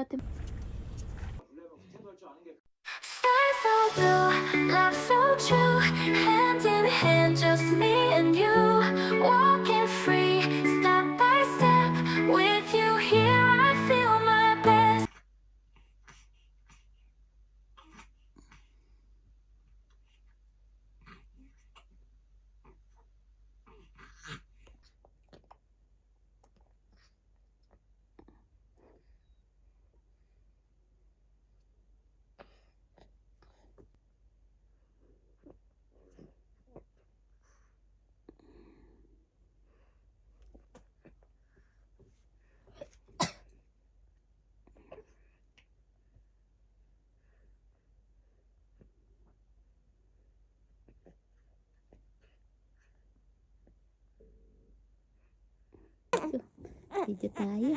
ate. Sky so blue, love so true, hand in hand, just me and you, walking free, step by step, with you here I feel my best. Video tayo.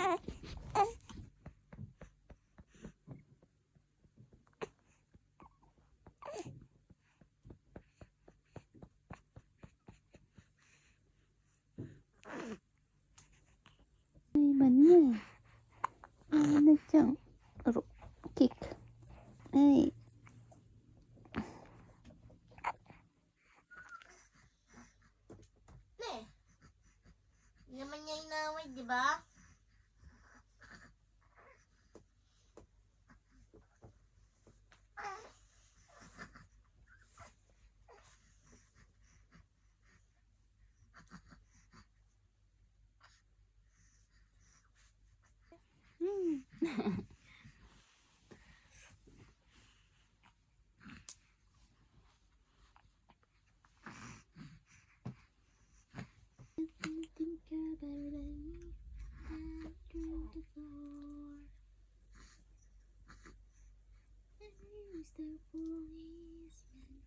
Ay, manya. Ano dyan? Kick. Ay. Hindi naman niya inaway, di ba? Think about it. Through the floor. Who's the policeman?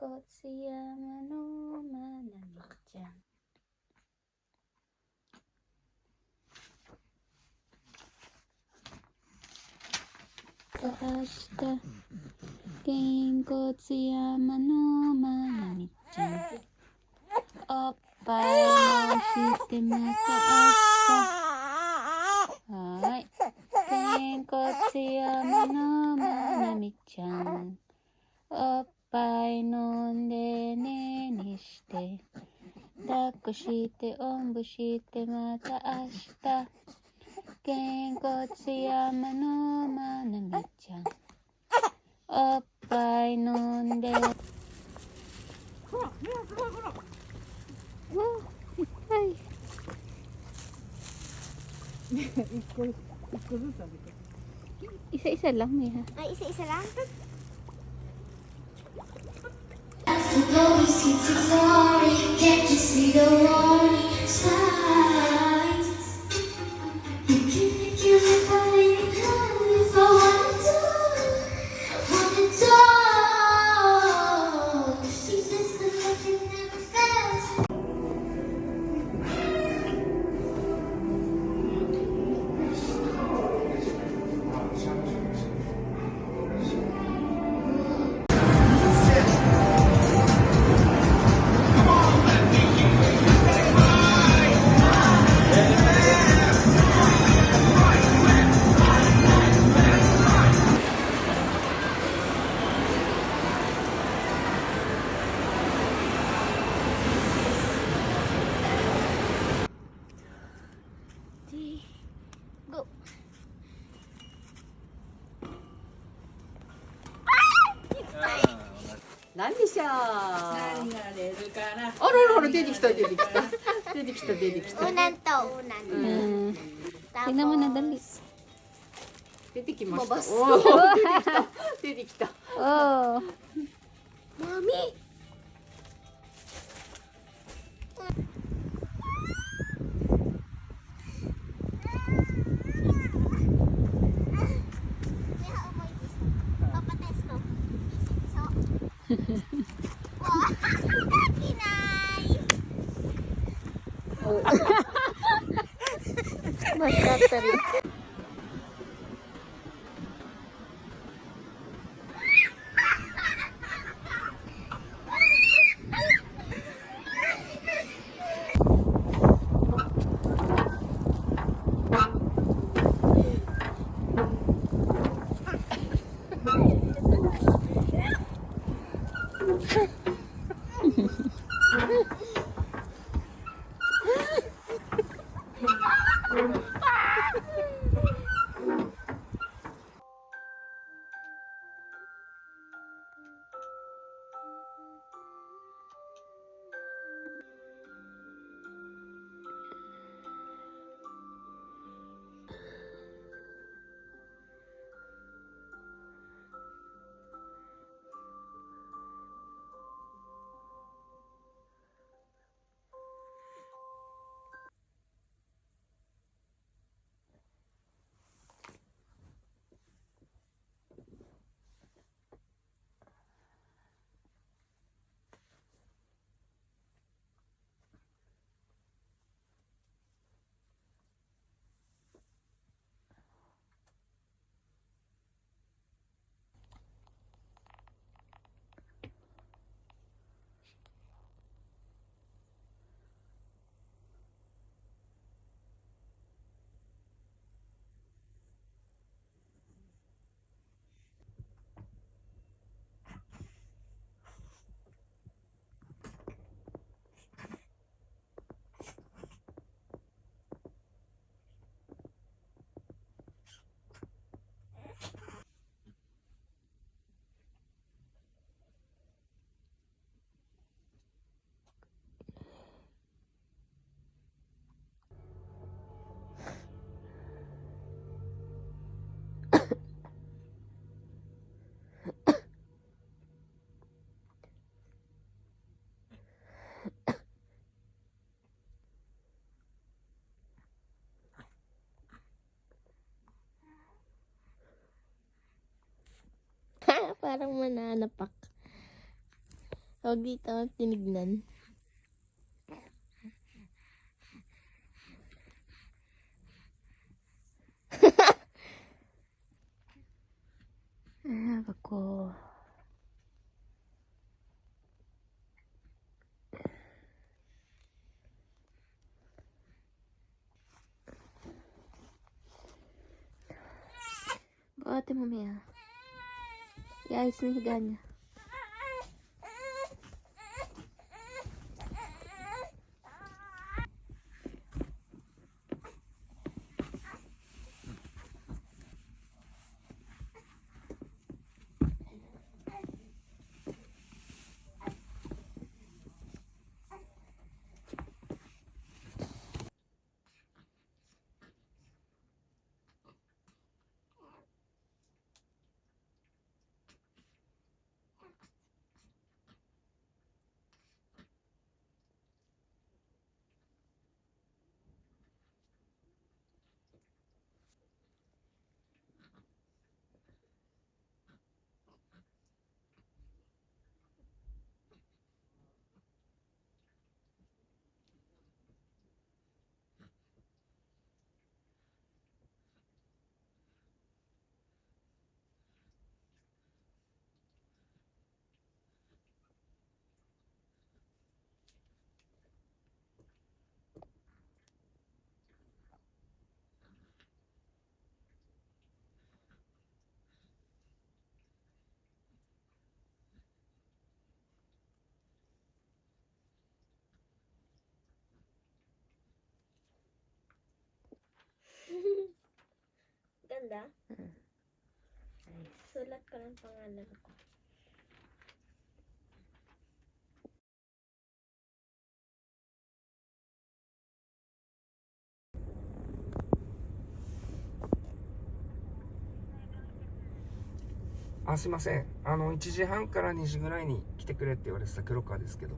Kotsuyama no Manami-chan. Ashita Genkotsuyama no Manami-chan. Oppai no shite mata ashita. Hai. Genkotsuyama no Manami-chan. Oppai nonde ne ni shite. Dakko shite onbu shite mata ashita. Genkotsuyama no Manami-chan. Oppai nonde. Wow, ay. Isa-isa lang may ha. Ay, isa-isa lang? The glory seems to glory. Can't you see the warning signs? You can make you look away if I wanna talk. She says the love you never felt. Go.何でしょう。何が出るかな。あららら、出てきた出てきた出てきた出てきた Unan to, unan. Tingnan mo na dali. 出てきました。 Babas. おー出てきた。 Oh. Mami! Magkatari. Parang mananapak. Huwag dito tinignan. Ako. Buhatin mo, Mia. Iayos na higa niya. Ganda? Sulat ko ng pangalan ko.あ、すいません。1時半から2時ぐらいに来てくれって言われてた黒川ですけど。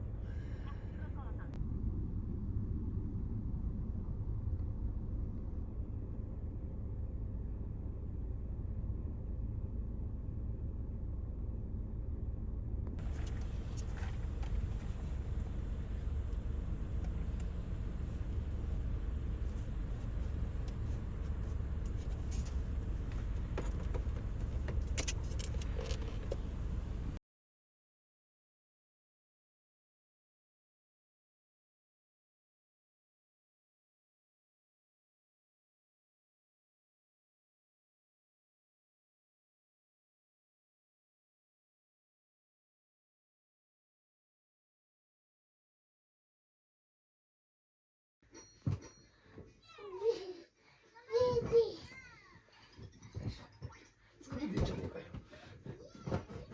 疲れてんじゃねえかよ。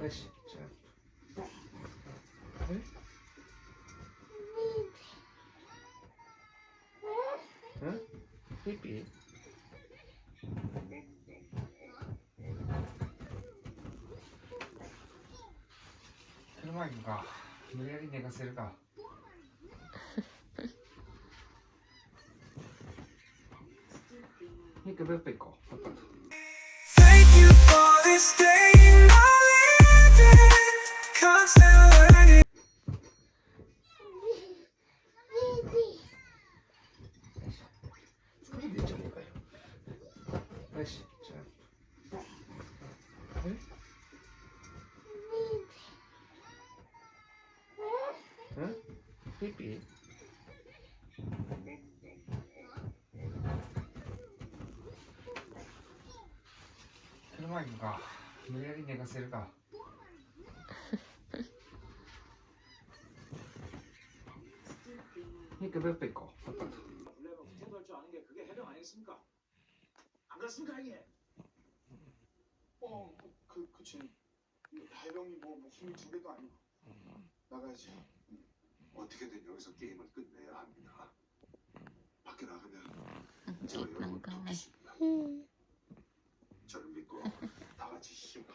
よし、じゃあ。ピピ車行くか。無理やり寝かせるか。行くべっぺ行こう。パッパと。Thank you for this day I live in constant learning. 疲れてんじゃねえかよ。よし、じゃあ。ピピ車行くか。無理やり寝かせるか。行くべっぺ行こう。パッパと。 붙어갈 줄 아는 게 그게 해령 아니겠습니까? 안 그렇습니까, 형님? 그치. 해병이 뭐 목숨이 두 개도 아니고 나가야지. 어떻게든 여기서 게임을 끝내야 합니다. 밖에 나가면 제가 여러분 돕겠습니다. 저를 믿고 다 같이 힘.